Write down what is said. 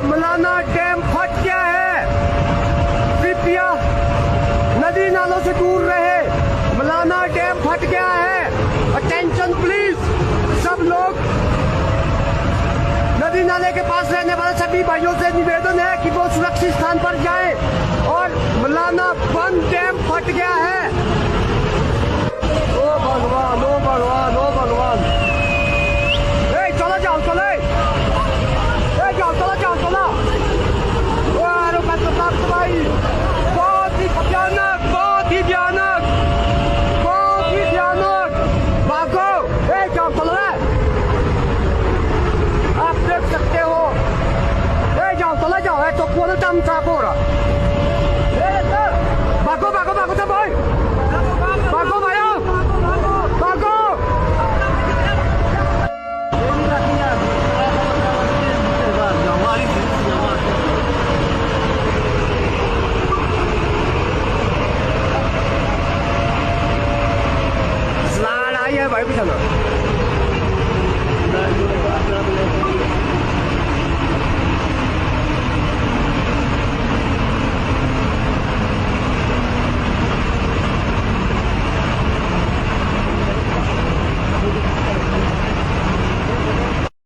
Malana dam फट गया है। कृपया नदी नालों से दूर रहे। मलाना डैम फट गया है। Attention please. सब लोग नदी नाले के पास रहने वाले सभी भाइयों से निवेदन है कि वो सुरक्षित स्थान पर जाएं। और मलाना बंद डैम फट गया है। ओ भगवान, ओ भगवान, ओ